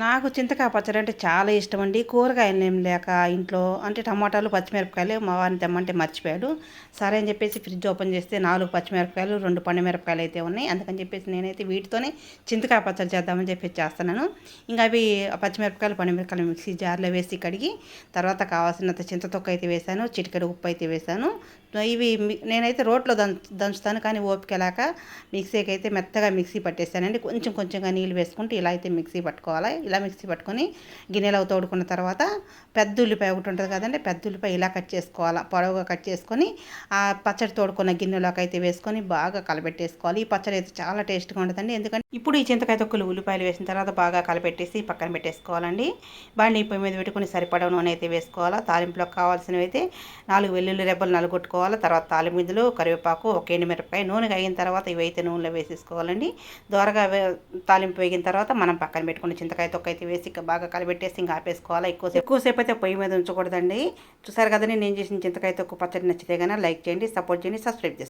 నాకు చింతకాయ పచ్చడి అంటే చాలా ఇష్టమండి. కూరగాయలేం లేక ఇంట్లో అంటే టమాటాలు, పచ్చిమిరపకాయలు మా వారిని తెమ్మంటే మర్చిపోయాడు. సరే అని చెప్పేసి ఫ్రిడ్జ్ ఓపెన్ చేస్తే 4 పచ్చిమిరపకాయలు, 2 పండుమిరపకాయలు అయితే ఉన్నాయి. అందుకని చెప్పేసి నేనైతే వీటితోనే చింతకాయ పచ్చడి చేద్దామని చెప్పేసి చేస్తున్నాను. ఇంకా అవి పచ్చిమిరపకాయలు, పండుమిరపకాయలు మిక్సీ జార్‌లో వేసి కడిగి తర్వాత కావాల్సినంత చింతతొక్కు అయితే వేశాను. చిటికెడు ఉప్పు అయితే వేశాను. ఇవి నేనైతే రోట్లో దంచుతాను కానీ ఓపిక లేక మిక్సీకి అయితే మెత్తగా మిక్సీ పట్టేసానండి. కొంచెం కొంచెంగా నీళ్ళు వేసుకుంటూ ఇలా అయితే మిక్సీ పట్టుకోవాలి. ఇలా మిక్సీ పట్టుకొని గిన్నెలో తోడుకున్న తర్వాత పెద్ద ఉల్లిపాయ ఒకటి ఉంటుంది కదండి, పెద్ద ఉల్లిపాయ ఇలా కట్ చేసుకోవాలి, పొడవుగా కట్ చేసుకొని ఆ పచ్చడి తోడుకున్న గిన్నెలోకి అయితే వేసుకొని బాగా కలబెట్టేసుకోవాలి. ఈ పచ్చడి అయితే చాలా టేస్ట్గా ఉంటుందండి. ఎందుకంటే ఇప్పుడు ఈ చింతకాయ తొక్కులు ఉల్లిపాయలు వేసిన తర్వాత బాగా కలపెట్టేసి పక్కన పెట్టేసుకోవాలండి. బాండీ పొయ్యి మీద పెట్టుకుని సరిపడా నూనె అయితే వేసుకోవాలా. తాలింపులోకి కావాల్సినవి అయితే 4 వెల్లుల్లి రెబ్బలు నలుగొట్టుకోవాలి. తర్వాత తాలింపు గింజలు, కరివేపాకు, ఒక ఎండుమిరపకాయ నూనె అయిన తర్వాత ఇవైతే నూనెలో వేసేసుకోవాలండి. దోరగా తాలింపు వేగిన తర్వాత మనం పక్కన పెట్టుకుని చింతకాయ తొక్క అయితే వేసి బాగా కలిపెట్టేసి ఇంకా ఆపేసుకోవాలి. ఎక్కువసేపు అయితే పొయ్యి మీద ఉంచకూడదండి. చూసారు కదండి నేను చేసిన చింతకాయ తొక్కు పచ్చడి. నచ్చితే కనుక లైక్ చేయండి, సపోర్ట్ చేయండి, సబ్స్క్రైబ్ చేసుకోండి.